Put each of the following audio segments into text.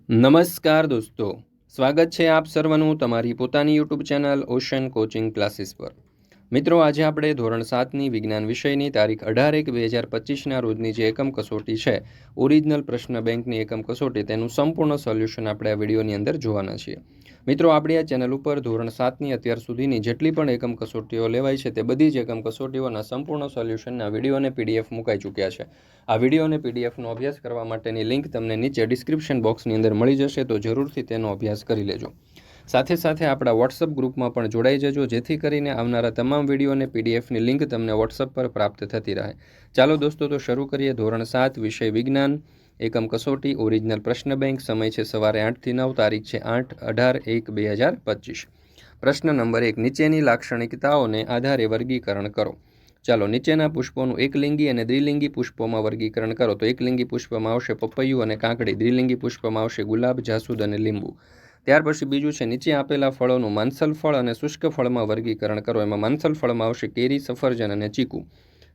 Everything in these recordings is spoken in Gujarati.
નમસ્કાર દોસ્તો, સ્વાગત છે આપ સર્વનું તમારી પોતાની YouTube channel ocean coaching classes પર। મિત્રો, આજે આપણે ધોરણ 7ની વિજ્ઞાન વિષયની તારીખ 18/1/2025ના રોજની જે એકમ કસોટી છે, ઓરિજિનલ પ્રશ્ન બેંકની એકમ કસોટી, તેનું સંપૂર્ણ સોલ્યુશન આપણે આ વિડીયોની અંદર જોવાના છીએ। મિત્રો, આપણી આ ચેનલ ઉપર ધોરણ 7ની અત્યાર સુધીની જેટલી પણ એકમ કસોટીઓ લેવાય છે તે બધી જ એકમ કસોટીઓના સંપૂર્ણ સોલ્યુશનના વિડીયો અને પીડીએફ મુકાઈ ચૂક્યા છે। આ વિડીયો અને પીડીએફનો અભ્યાસ કરવા માટેની લિંક તમને નીચે ડિસ્ક્રિપ્શન બોક્સની અંદર મળી જશે, તો જરૂરથી તેનો અભ્યાસ કરી લેજો। સાથે સાથે આપણા વોટ્સઅપ ગ્રુપમાં પણ જોડાઈ જજો, જેથી કરીને આવનારા તમામ વિડીયો અને પીડીએફની લિંક તમને વોટ્સઅપ પર પ્રાપ્ત થતી રહે। ચાલો દોસ્તો, તો શરૂ કરીએ। ધોરણ 7 વિષય વિજ્ઞાન, એકમ કસોટી, ઓરિજિનલ પ્રશ્ન બેંક। સમય છે સવારે 8 થી 9, તારીખ છે 8/18/2025। પ્રશ્ન નંબર 1, નીચેની લાક્ષણિકતાઓને આધારે વર્ગીકરણ કરો। ચાલો, નીચેના પુષ્પોનું એકલિંગી અને દ્વિલિંગી પુષ્પોમાં વર્ગીકરણ કરો। તો એકલિંગી પુષ્પમાં આવશે પપૈયું અને કાકડી, દ્વિલિંગી પુષ્પમાં આવશે ગુલાબ, જાસૂદ અને લીંબુ। ત્યાર પછી બીજું છે, નીચે આપેલા ફળોનું માંસલ ફળ અને શુષ્ક ફળમાં વર્ગીકરણ કરો। એમાં માંસલ ફળમાં આવશે કેરી, સફરજન અને ચીકુ,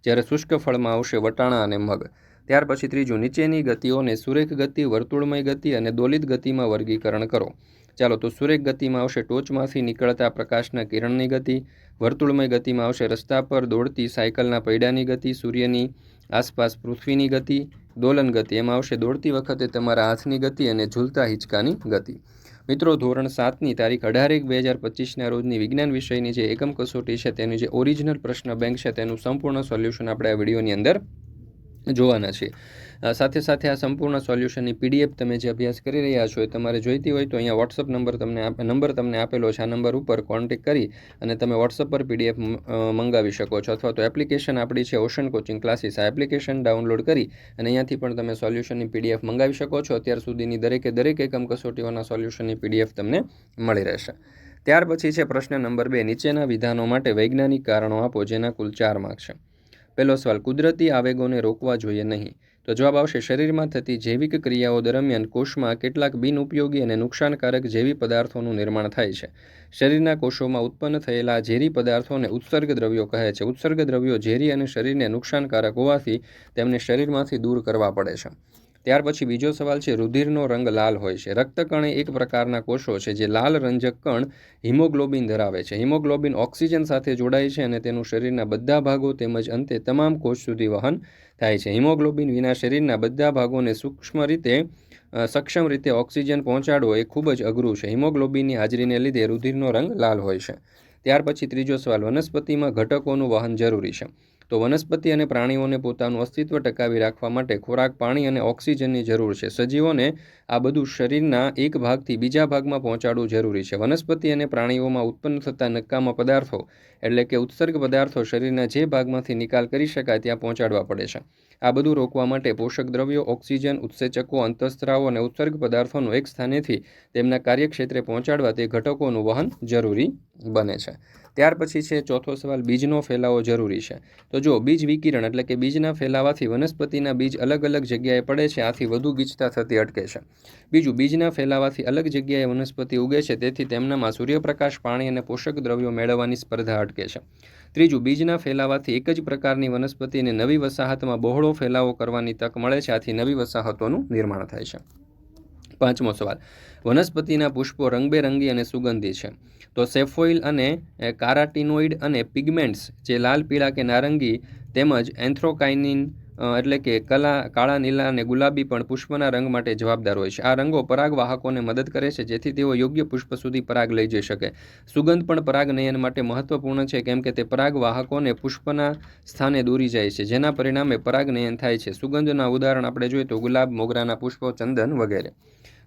જ્યારે શુષ્ક ફળમાં આવશે વટાણા અને મગ। ત્યાર પછી ત્રીજું, નીચેની ગતિઓને સુરેખ ગતિ, વર્તુળમય ગતિ અને દોલિત ગતિમાં વર્ગીકરણ કરો। ચાલો, તો સુરેખ ગતિમાં આવશે ટોચમાંથી નીકળતા પ્રકાશના કિરણની ગતિ, વર્તુળમય ગતિમાં આવશે રસ્તા પર દોડતી સાયકલના પૈડાની ગતિ, સૂર્યની આસપાસ પૃથ્વીની ગતિ, દોલન ગતિ એમાં આવશે દોડતી વખતે તમારા હાથની ગતિ અને ઝૂલતા હિંચકાની ગતિ। મિત્રો, ધોરણ 7ની તારીખ 18/1/2025ના રોજની વિજ્ઞાન વિષયની જે એકમ કસોટી છે તેની જે ઓરિજિનલ પ્રશ્ન બેંક છે તેનું સંપૂર્ણ સોલ્યુશન આપણે આ વિડીયોની અંદર જોવાના છીએ। સાથે સાથે આ સંપૂર્ણ સોલ્યુશનની પીડીએફ તમે જે અભ્યાસ કરી રહ્યા છો એ તમારે જોઈતી હોય તો અહીંયા વોટ્સઅપ નંબર તમને આપેલો છે, આ નંબર ઉપર કોન્ટેક્ટ કરી અને તમે વોટ્સઅપ પર પીડીએફ મંગાવી શકો છો, અથવા તો એપ્લિકેશન આપણી છે ઓશન કોચિંગ ક્લાસીસ, આ એપ્લિકેશન ડાઉનલોડ કરી અને અહીંયાથી પણ તમે સોલ્યુશનની પીડીએફ મંગાવી શકો છો। અત્યાર સુધીની દરેક એકમ કસોટીઓના સોલ્યુશનની પીડીએફ તમને મળી રહેશે। ત્યાર પછી છે પ્રશ્ન નંબર 2, નીચેના વિધાનો માટે વૈજ્ઞાનિક કારણો આપો, જેના કુલ 4 માર્ક છે। પહેલો સવાલ, કુદરતી આવેગોને રોકવા જોઈએ નહીં। તો જવાબ આવશે, શરીરમાં થતી જૈવિક ક્રિયાઓ દરમિયાન કોષમાં કેટલાક બિનઉપયોગી અને નુકસાનકારક ઝેરી પદાર્થોનું નિર્માણ થાય છે। શરીરના કોષોમાં ઉત્પન્ન થયેલા ઝેરી પદાર્થોને ઉત્સર્ગ દ્રવ્યો કહે છે। ઉત્સર્ગ દ્રવ્યો ઝેરી અને શરીરને નુકસાનકારક હોવાથી તેમને શરીરમાંથી દૂર કરવા પડે છે। ત્યાર પછી બીજો સવાલ છે, રુધિરનો રંગ લાલ હોય છે। રક્તકણ એ એક પ્રકારના કોષો છે જે લાલ રંજક કણ હિમોગ્લોબિન ધરાવે છે। હિમોગ્લોબિન ઓક્સિજન સાથે જોડાય છે અને તેનું શરીરના બધા ભાગો તેમજ અંતે તમામ કોષ સુધી વહન થાય છે। હિમોગ્લોબિન વિના શરીરના બધા ભાગોને સક્ષમ રીતે ઓક્સિજન પહોંચાડવો એ ખૂબ જ અઘરું છે। હિમોગ્લોબિનની હાજરીને લીધે રુધિરનો રંગ લાલ હોય છે। ત્યાર પછી ત્રીજો સવાલ, વનસ્પતિમાં ઘટકોનું વહન જરૂરી છે। તો વનસ્પતિ અને પ્રાણીઓને પોતાનું અસ્તિત્વ ટકાવી રાખવા માટે ખોરાક, પાણી અને ઓક્સિજનની જરૂર છે। સજીવોને આ બધું શરીરના એક ભાગથી બીજા ભાગમાં પહોંચાડવું જરૂરી છે। વનસ્પતિ અને પ્રાણીઓમાં ઉત્પન્ન થતા નકામા પદાર્થો એટલે કે ઉત્સર્ગ પદાર્થો શરીરના જે ભાગમાંથી નિકાલ કરી શકાય ત્યાં પહોંચાડવા પડે છે। આ બધું રોકવા માટે પોષક દ્રવ્યો, ઓક્સિજન, ઉત્સેચકો, અંતઃસ્ત્રાવો અને ઉત્સર્ગ પદાર્થોનું એક સ્થાનેથી તેમના કાર્યક્ષેત્રે પહોંચાડવા તે ઘટકોનું વહન જરૂરી બને છે। ત્યાર પછી છે ચોથો સવાલ, બીજનો ફેલાવો જરૂરી છે। તો જો બીજ વિકિરણ એટલે કે બીજના ફેલાવાથી વનસ્પતિના બીજ અલગ અલગ જગ્યાએ પડે છે, આથી વધુ ગીચતા થતી અટકે છે। બીજું, બીજના ફેલાવાથી અલગ જગ્યાએ વનસ્પતિ ઉગે છે, તેથી તેમનામાં સૂર્યપ્રકાશ, પાણી અને પોષક દ્રવ્યો મેળવવાની સ્પર્ધા અટકે છે। ત્રીજું, બીજના ફેલાવાથી એક જ પ્રકારની વનસ્પતિને નવી વસાહતમાં બહોળો ફેલાવો કરવાની તક મળે છે, આથી નવી વસાહતોનું નિર્માણ થાય છે। પાંચમો સવાલ, વનસ્પતિના પુષ્પો રંગબેરંગી અને સુગંધી છે। તો સેફોઇલ અને કારાટીનોઇડ અને પિગમેન્ટ્સ જે લાલ, પીળા કે નારંગી તેમજ એન્થ્રોકાઇનિન એટલે કે કાળા, નીલા અને ગુલાબી પણ પુષ્પના રંગ માટે જવાબદાર હોય છે। આ રંગો પરાગવાહકોને મદદ કરે છે, જેથી તેઓ યોગ્ય પુષ્પ સુધી પરાગ લઈ જઈ શકે। સુગંધ પણ પરાગનયન માટે મહત્વપૂર્ણ છે, કેમ કે તે પરાગવાહકોને પુષ્પના સ્થાને દોરી જાય છે, જેના પરિણામે પરાગનયન થાય છે। સુગંધના ઉદાહરણ આપણે જોઈએ તો ગુલાબ, મોગરાના પુષ્પો, ચંદન વગેરે।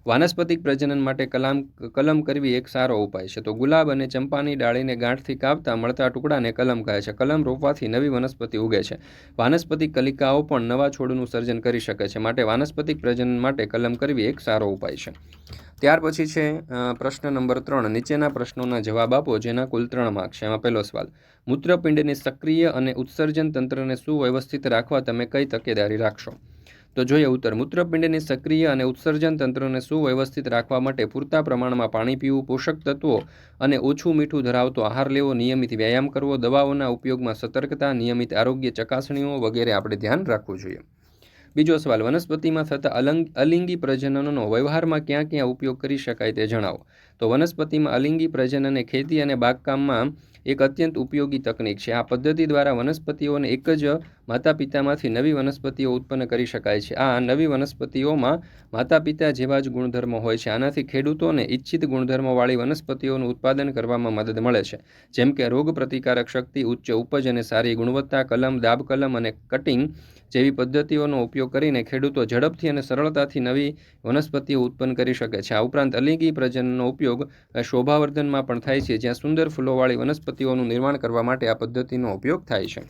વાનસ્પતિક પ્રજનન માટે કલમ કરવી એક સારો ઉપાય છે। તો ગુલાબ અને ચંપાની ડાળીને ગાંઠથી કાપતા મળતા ટુકડાને કલમ કહે છે। કલમ રોપવાથી નવી વનસ્પતિ ઉગે છે। વાનસ્પતિક કલિકાઓ પણ નવા છોડનું સર્જન કરી શકે છે, માટે વાનસ્પતિક પ્રજનન માટે કલમ કરવી એક સારો ઉપાય છે। ત્યાર પછી છે પ્રશ્ન નંબર 3, નીચેના પ્રશ્નોના જવાબ આપો, જેના કુલ 3 માર્ક છે। એમાં પહેલો સવાલ, મૂત્રપિંડની સક્રિય અને ઉત્સર્જન તંત્રને સુવ્યવસ્થિત રાખવા તમે કઈ તકેદારી રાખશો? તો જોઈએ ઉત્તર, મૂત્રપિંડની સક્રિય અને ઉત્સર્જન તંત્રને સુવ્યવસ્થિત રાખવા માટે પૂરતા પ્રમાણમાં પાણી પીવું, પોષક તત્વો અને ઓછું મીઠું ધરાવતો આહાર લેવો, નિયમિત વ્યાયામ કરવો, દવાઓના ઉપયોગમાં સતર્કતા, નિયમિત આરોગ્ય ચકાસણીઓ વગેરે આપણે ધ્યાન રાખવું જોઈએ। બીજો સવાલ, વનસ્પતિમાં થતા અલિંગી પ્રજનનનો વ્યવહારમાં ક્યાં ક્યાં ઉપયોગ કરી શકાય તે જણાવો. તો વનસ્પતિમાં અલિંગી પ્રજનન એ ખેતી અને બાગકામમાં એક અત્યંત ઉપયોગી તકનીક છે. આ પદ્ધતિ દ્વારા વનસ્પતિઓને એક જ માતા પિતામાંથી નવી વનસ્પતિઓ ઉત્પન્ન કરી શકાય છે. આ નવી વનસ્પતિઓમાં માતા પિતા જેવા જ ગુણધર્મો હોય છે. આનાથી ખેડૂતોને ઇચ્છિત ગુણધર્મોવાળી વનસ્પતિઓનું ઉત્પાદન કરવામાં મદદ મળે છે, જેમ કે રોગ પ્રતિકારક શક્તિ, ઉચ્ચ ઉપજ અને સારી ગુણવત્તા. કલમ, દાબ કલમ અને કટિંગ જેવી પદ્ધતિઓનો ઉપયોગ કરીને ખેડૂતો ઝડપથી અને સરળતાથી નવી વનસ્પતિઓ ઉત્પન્ન કરી શકે છે. આ ઉપરાંત અલિંગી પ્રજનનનો ઉપયોગ શોભાવર્ધનમાં પણ થાય છે, જ્યાં સુંદર ફૂલોવાળી વનસ્પતિઓનું નિર્માણ કરવા માટે આ પદ્ધતિનો ઉપયોગ થાય છે.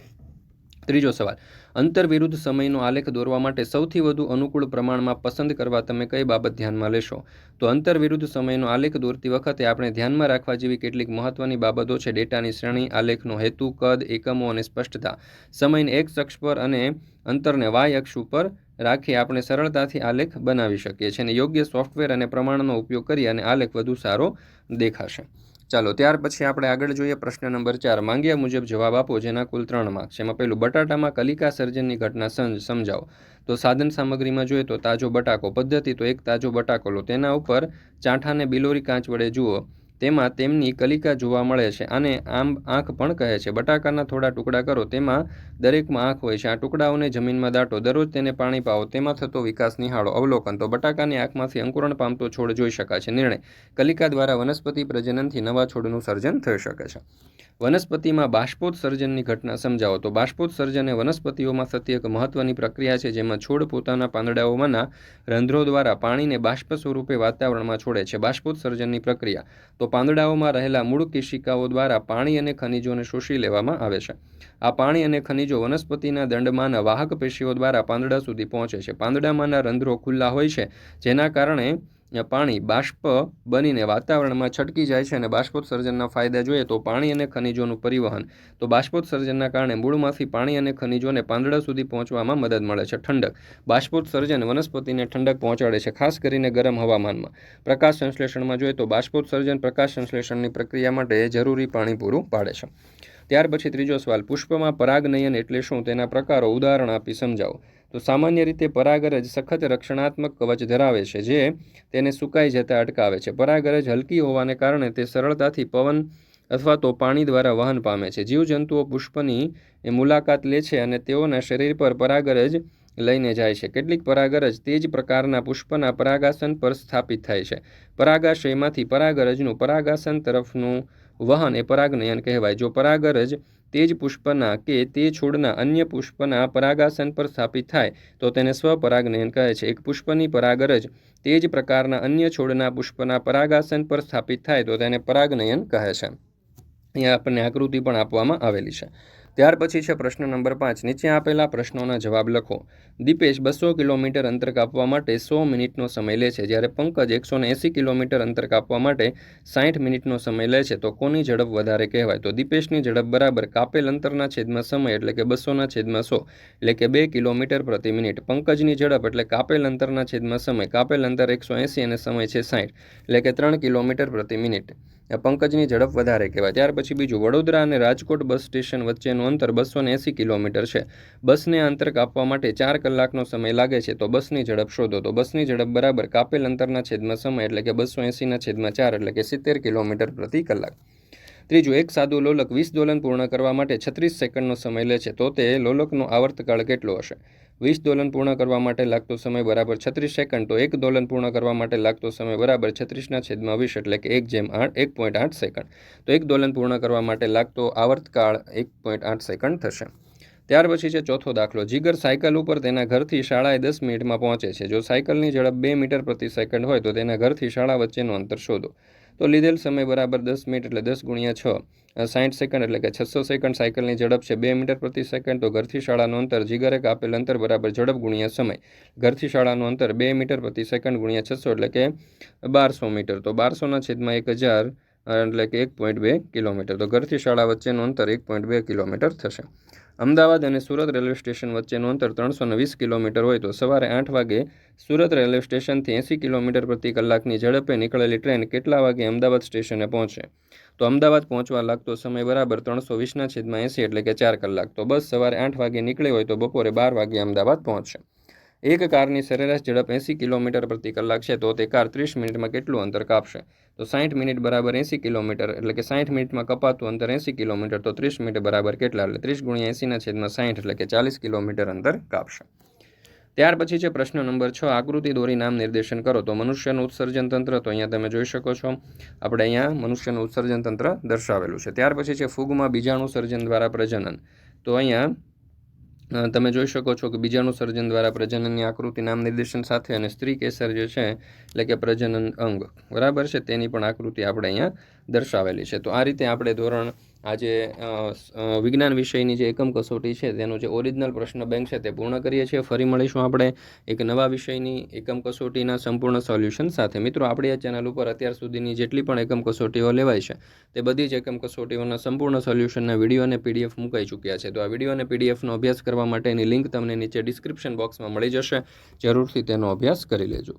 ત્રીજો સવાલ, અંતર વિરુદ્ધ સમયનો આલેખ દોરવા માટે સૌથી વધુ અનુકૂળ પ્રમાણમાં પસંદ કરવા તમે કઈ બાબત ધ્યાનમાં લેશો? તો અંતર વિરુદ્ધ સમયનો આલેખ દોરતી વખતે આપણે ધ્યાનમાં રાખવા જેવી કેટલીક મહત્વની બાબતો છે. ડેટાની શ્રેણી, આલેખનો હેતુ, કદ, એકમો અને સ્પષ્ટતા. સમયને એક્સ અક્ષ પર અને અંતરને વાય અક્ષ ઉપર રાખી આપણે સરળતાથી આલેખ બનાવી શકીએ છીએ અને યોગ્ય સોફ્ટવેર અને પ્રમાણનો ઉપયોગ કરી અને આલેખ વધુ સારો દેખાશે. ચાલો, ત્યાર પછી આપણે આગળ જોઈએ પ્રશ્ન નંબર 4. માંગ્યા મુજબ જવાબ આપો, જેના કુલ 3 માર્ક્સ. એમાં પહેલું, બટાટામાં કલિકા સર્જનની ઘટના સમજાવો. તો સાધન સામગ્રીમાં જોઈએ તો તાજો બટાકો. પદ્ધતિ, તો એક તાજો બટાકો લો, તેના ઉપર ચાંઠાને બિલોરી કાંચ વડે જુઓ, તેમાં તેમની કલિકા જોવા મળે છે. આને આંખ પણ કહે છે. બટાકાના થોડા ટુકડા કરો, તેમાં દરેકમાં આંખ હોય છે. આ ટુકડાઓને જમીનમાં દાટો, દરરોજ તેને પાણી પાવો, તેમાં થતો વિકાસ નિહાળો. અવલોકન, તો બટાકાની આંખમાંથી અંકુરણ પામતો છોડ જોઈ શકાય છે. નિર્ણય, કલિકા દ્વારા વનસ્પતિ પ્રજનનથી નવા છોડનું સર્જન થઈ શકે છે. વનસ્પતિમાં બાષ્પોત્સર્જનની ઘટના સમજાવો. તો બાષ્પોત્સર્જન એ વનસ્પતિઓમાં થતી એક મહત્વની પ્રક્રિયા છે, જેમાં છોડ પોતાના પાંદડાઓમાંના રંધ્રો દ્વારા પાણીને બાષ્પ સ્વરૂપે વાતાવરણમાં છોડે છે. બાષ્પોત્સર્જનની પ્રક્રિયા, તો પાંદડાઓમાં રહેલા મૂળ કેશિકાઓ દ્વારા પાણી અને ખનિજોને શોષી લેવામાં આવે છે. આ પાણી અને ખનિજો વનસ્પતિના દંડમાંના વાહક પેશીઓ દ્વારા પાંદડા સુધી પહોંચે છે. પાંદડામાંના રંધ્રો ખુલ્લા હોય છે, જેના કારણે પાણી બાષ્પ બનીને વાતાવરણમાં છટકી જાય છે. અને બાષ્પોત્સર્જનના ફાયદા જોઈએ તો પાણી અને ખનિજોનું પરિવહન, તો બાષ્પોત્સર્જનના કારણે મૂળમાંથી પાણી અને ખનિજોને પાંદડા સુધી પહોંચવામાં મદદ મળે છે. ઠંડક, બાષ્પોત્સર્જન વનસ્પતિને ઠંડક પહોંચાડે છે, ખાસ કરીને ગરમ હવામાનમાં. પ્રકાશ સંશ્લેષણમાં જોઈએ તો બાષ્પોત્સર્જન પ્રકાશ સંશ્લેષણની પ્રક્રિયા માટે જરૂરી પાણી પૂરું પાડે છે. ત્યાર પછી ત્રીજો સવાલ, પુષ્પમાં પરાગનયન એટલે શું? તેના પ્રકારો ઉદાહરણ આપી સમજાવો. તો સામાન્ય રીતે પરાગરજ સખત રક્ષણાત્મક કવચ ધરાવે છે, જે તેને સુકાઈ જતા અટકાવે છે. પરાગરજ હલકી હોવાને કારણે તે સરળતાથી પવન અથવા તો પાણી દ્વારા વહન પામે છે. જીવજંતુઓ પુષ્પની મુલાકાત લે છે અને તેઓના શરીર પર પરાગરજ લઈને જાય છે. કેટલીક પરાગરજ તે જ પ્રકારના પુષ્પના પરાગાસન પર સ્થાપિત થાય છે. પરાગાશયમાંથી પરાગરજનું પરાગાસન તરફનું વહન એ પરાગનયન કહેવાય. જો પરાગરજ તે જ પુષ્પના કે તે છોડના અન્ય પુષ્પના પરાગાસન પર સ્થાપિત થાય તો તેને સ્વપરાગનયન કહે છે. એક પુષ્પની પરાગરજ તે જ પ્રકારના અન્ય છોડના પુષ્પના પરાગાસન પર સ્થાપિત થાય તો તેને પરાગનયન કહે છે. અહીંયા આપણને આકૃતિ પણ આપવામાં આવેલી છે. ત્યાર પછી છે પ્રશ્ન નંબર 5. નીચે આપેલા પ્રશ્નોના જવાબ લખો. દીપેશ 200 કિલોમીટર અંતર કાપવા માટે 100 મિનિટનો સમય લે છે, જ્યારે પંકજ 180 કિલોમીટર અંતર કાપવા માટે 60 મિનિટનો સમય લે છે. તો કોની ઝડપ વધારે કહેવાય? તો દીપેશની ઝડપ બરાબર કાપેલ અંતરના છેદમાં સમય એટલે કે 200 છેદમાં 100 એટલે કે 2 કિલોમીટર પ્રતિ મિનિટ. પંકજની ઝડપ એટલે કાપેલ અંતરના છેદમાં સમય, કાપેલ અંતર 180 અને સમય છે 60 એટલે કે 3 કિલોમીટર પ્રતિ મિનિટ. પંકજની ઝડપ વધારે કહેવાય. ત્યાર પછી બીજું, વડોદરા અને રાજકોટ બસ સ્ટેશન વચ્ચેનું અંતર 280 કિલોમીટર છે. બસને અંતર કાપવા માટે 4 કલાકનો સમય લાગે છે. તો બસની ઝડપ શોધો. તો બસની ઝડપ બરાબર કાપેલ અંતરના છેદમાં સમય એટલે કે 280 છેદમાં 4 એટલે કે 70 કિલોમીટર પ્રતિ કલાક. ત્રીજું, એક સાદું લોલક 20 દોલન પૂર્ણ કરવા માટે 36 સેકન્ડનો સમય લે છે. તો તે લોલકનો આવ્રતકાળ કેટલો હશે? 20 દોલન પૂર્ણ કરવા માટે લાગતો સમય બરાબર 36 સેકન્ડ. તો એક દોલન પૂર્ણ કરવા માટે લાગતો સમય બરાબર 36 છેદમાં 20 એટલે કે 1:8 સેકન્ડ. તો એક દોલન પૂર્ણ કરવા માટે લાગતો આવર્તકાળ 1.8 સેકન્ડ થશે. ત્યાર પછી છે ચોથો દાખલો. જીગર સાયકલ ઉપર તેના ઘરથી શાળાએ 10 મિનિટમાં પહોંચે છે. જો સાયકલની ઝડપ 2 મીટર પ્રતિ સેકન્ડ હોય તો તેના ઘરથી શાળા વચ્ચેનું અંતર શોધો. તો લીધેલ સમય બરાબર 10 મિનિટ એટલે 10 × 6 60 સેકન્ડ એટલે કે 600 સેકન્ડ. સાયકલની ઝડપ છે 2 મીટર પ્રતિ સેકન્ડ. તો ઘરથી શાળાનું અંતર, જીગરે કાપેલ અંતર બરાબર ઝડપ ગુણ્યા સમય. ઘરથી શાળાનું અંતર 2 મીટર પ્રતિ સેકન્ડ ગુણ્યા 600 એટલે કે 1200 મીટર. તો 1200 છેદમાં 1000 એટલે કે 1.2 કિલોમીટર. તો ઘરથી શાળા વચ્ચેનું અંતર 1.2 કિલોમીટર થશે. અમદાવાદ અને સુરત રેલવે સ્ટેશન વચ્ચેનું અંતર 320 કિલોમીટર હોય તો સવારે 8 વાગે સુરત રેલવે સ્ટેશનથી 80 કિલોમીટર પ્રતિ કલાકની ઝડપે નીકળેલી ટ્રેન કેટલા વાગે અમદાવાદ સ્ટેશને પહોંચે? તો અમદાવાદ પહોંચવા લાગતો સમય બરાબર 320 છેદમાં 80 એટલે કે 4 કલાક. તો બસ સવારે 8 વાગે નીકળી હોય તો બપોરે 12 વાગે અમદાવાદ પહોંચશે. એક કારની સરેરાશ ઝડપ 80 કિલોમીટર પ્રતિ કલાક છે, તો તે કાર 30 મિનિટમાં કેટલું અંતર કાપશે? તો 60 મિનિટ બરાબર 80 કિલોમીટર, એટલે કે 60 મિનિટમાં કપાતું અંતર 80 કિલોમીટર, તો 30 મિનિટ બરાબર કેટલા? એટલે 30 ગુણ્યા 80/60, એટલે કે 40 કિલોમીટર અંતર કાપશે. ત્યાર પછી છે પ્રશ્ન નંબર 6, આકૃતિ દોરી નામ નિર્દેશન કરો. તો મનુષ્યનું ઉત્સર્જન તંત્ર, તો અહીંયા તમે જોઈ શકો છો, આપણે અહીંયા મનુષ્યનું ઉત્સર્જન તંત્ર દર્શાવેલું છે. ત્યાર પછી છે ફૂગમાં બીજાણુ સર્જન દ્વારા પ્રજનન. તો અહીંયા તમે જોઈ શકો છો કે બીજાણુ સર્જન દ્વારા પ્રજનનની આકૃતિ નામ નિર્દેશન સાથે, અને સ્ત્રી કેસર જે છે એટલે કે પ્રજનન અંગ, બરાબર છે, તેની પણ આકૃતિ આપણે અહીંયા દર્શાવેલી છે. તો આ રીતે આપણે ધોરણ આજે વિજ્ઞાન વિષયની જે એકમ કસોટી છે તેનો જે ઓરિજિનલ પ્રશ્ન બેંક છે તે પૂર્ણ કરીએ છીએ. ફરી મળીશું આપણે એક નવા વિષયની એકમ કસોટીના સંપૂર્ણ સોલ્યુશન સાથે. મિત્રો, આપણી આ ચેનલ ઉપર અત્યાર સુધીની જેટલી પણ એકમ કસોટીઓ લેવાય છે તે બધી જ એકમ કસોટીઓના સંપૂર્ણ સોલ્યુશનના વિડીયો અને પીડીએફ મુકાઈ ચૂક્યા છે. તો આ વિડીયો અને પીડીએફનો અભ્યાસ કરવા માટેની લિંક તમને નીચે ડિસ્ક્રિપ્શન બોક્સમાં મળી જશે. જરૂરથી તેનો અભ્યાસ કરી લેજો.